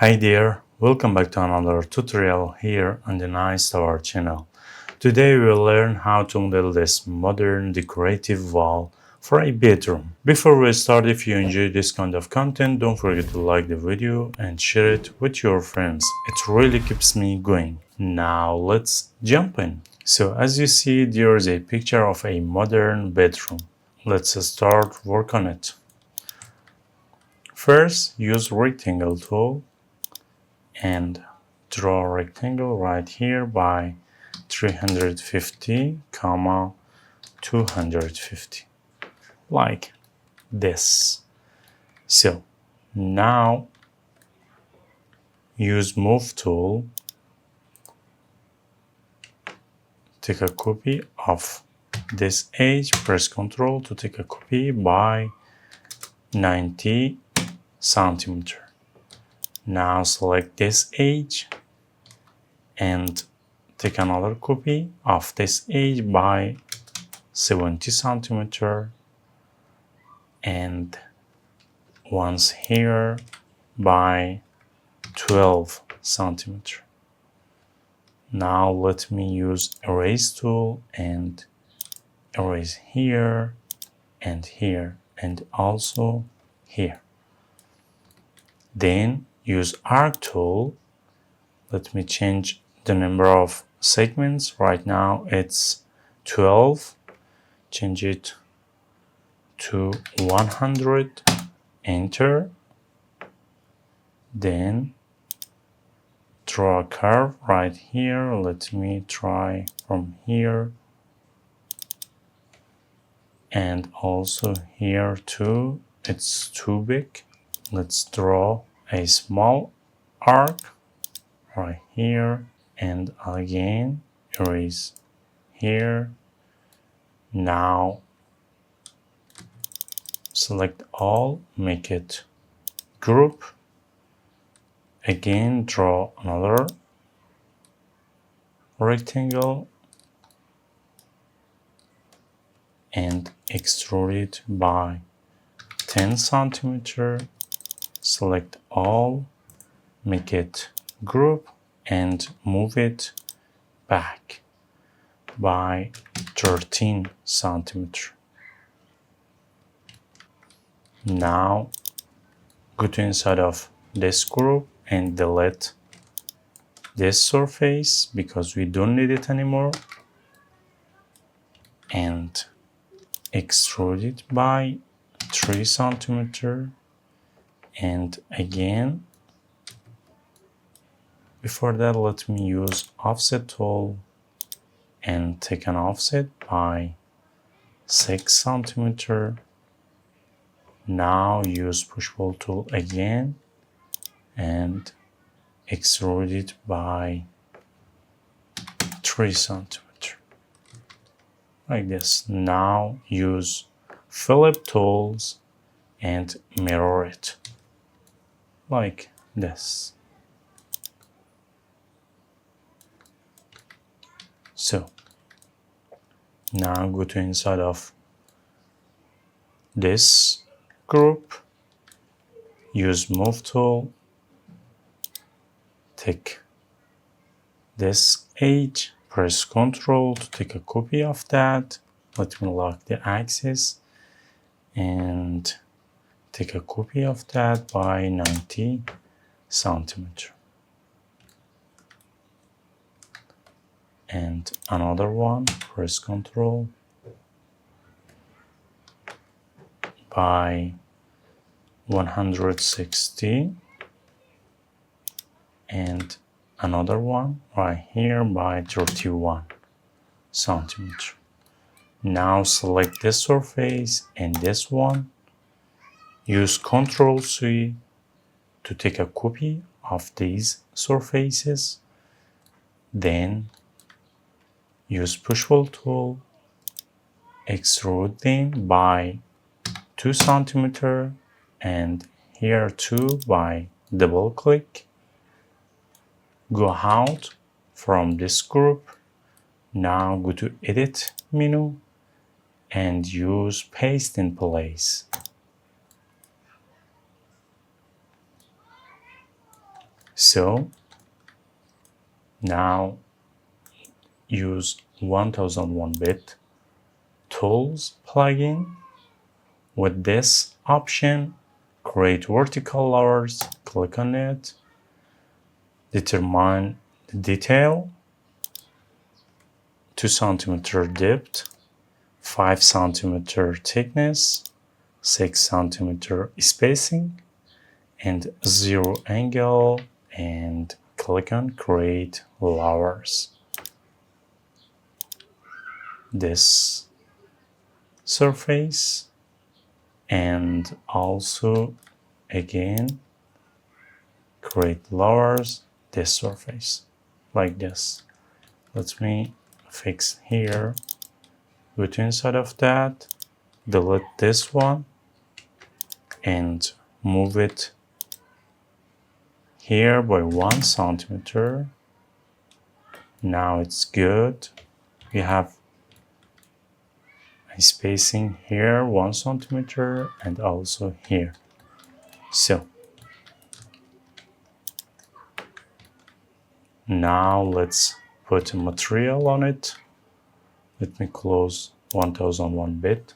Hi there, welcome back to another tutorial here on the nicetowers channel. Today we will learn how to model this modern decorative wall for a bedroom. Before we start, if you enjoy this kind of content, don't forget to like the video and share it with your friends. It really keeps me going. Now let's jump in. So as you see, there is a picture of a modern bedroom. Let's start work on it. First, use rectangle tool and draw a rectangle right here by 350 comma 250 like this. So now use move tool, take a copy of this edge, press Ctrl to take a copy by 90 centimeter. Now select this edge and take another copy of this edge by 70 centimeter and once here by 12 centimeter. Now let me use erase tool and erase here and also here. Then use arc tool. Let me change the number of segments. Right now it's 12. Change it to 100. Enter. Then draw a curve right here. Let me try from here and also here too. It's too big. Let's draw a small arc right here and again erase here. Now select all, make it group. Again draw another rectangle and extrude it by 10 centimeter. Select all, make it group and move it back by 13 centimeter. Now go to inside of this group and delete this surface because we don't need it anymore and extrude it by 3 centimeter. And again, before that, let me use offset tool and take an offset by 6 centimeter. Now use push pull tool again and extrude it by 3 centimeter like this. Now use Philip tools and mirror it like this. So now go to inside of this group, use move tool, take this edge, press Ctrl to take a copy of that. Let me lock the axis and take a copy of that by 90 centimeter. And another one, press Ctrl by 160 and another one right here by 31 centimeter. Now select this surface and this one. Use Ctrl-C to take a copy of these surfaces. Then use push-pull tool, extrude them by 2 centimeter and here too by double click. Go out from this group. Now go to edit menu and use paste in place. So now use 1001 bit tools plugin. With this option, create vertical louvers, click on it, determine the detail, 2 centimeter depth, 5 centimeter thickness, 6 centimeter spacing, and 0 angle, and click on create louvers. This surface, and also again create louvers this surface like this. Let me fix here. Go to inside of that, delete this one, and move it here by 1 centimeter. Now it's good. We have a spacing here 1 centimeter and also here. So now let's put a material on it. Let me close 1001 bit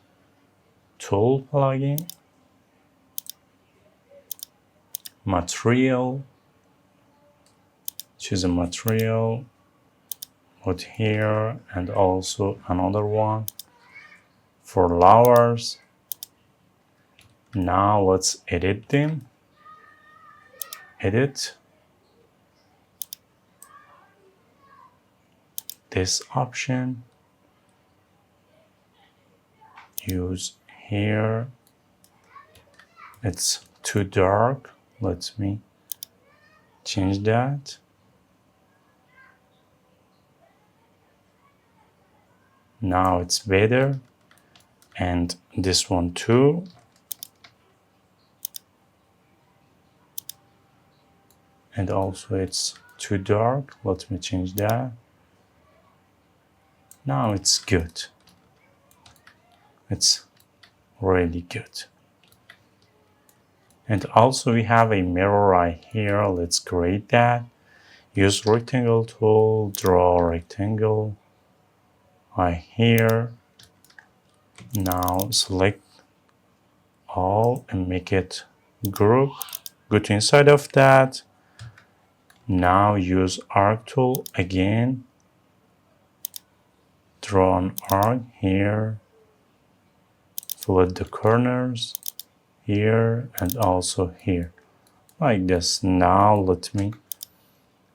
tool plugin, material, choose a material, put here, and also another one for louvers. Now let's edit them. Edit. This option. Use here. It's too dark. Let me change that. Now it's better. And this one too. And also it's too dark. Let me change that. Now it's good. It's really good. And also we have a mirror right here. Let's create that. Use rectangle tool, draw a rectangle right here. Now select all and make it group. Go to inside of that. Now use arc tool again. Draw an arc here. Split the corners here and also here like this. Now let me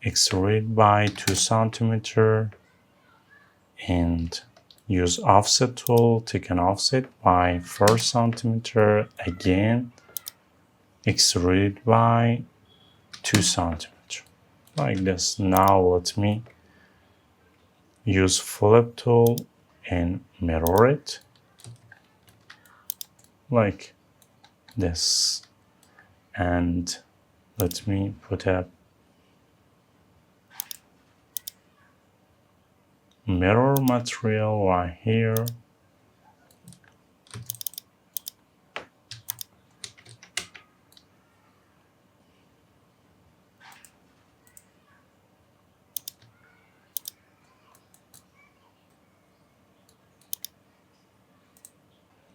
extrude by 2 centimeter and use offset tool, take an offset by 4 centimeter, again extrude by 2 centimeter like this. Now let me use flip tool and mirror it like this, and let me put a mirror material right here.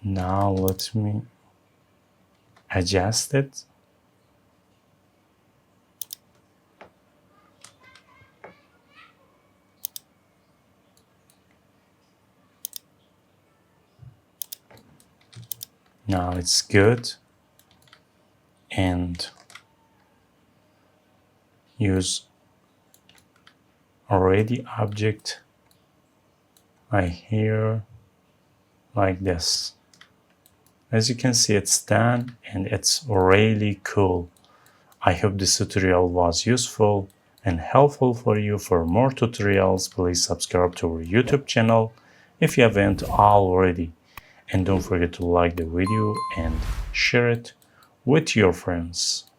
Now let me adjust it. Now it's good. And use already object right here like this. As you can see, it's done and it's really cool. I hope this tutorial was useful and helpful for you. For more tutorials, please subscribe to our YouTube channel if you haven't already. And don't forget to like the video and share it with your friends.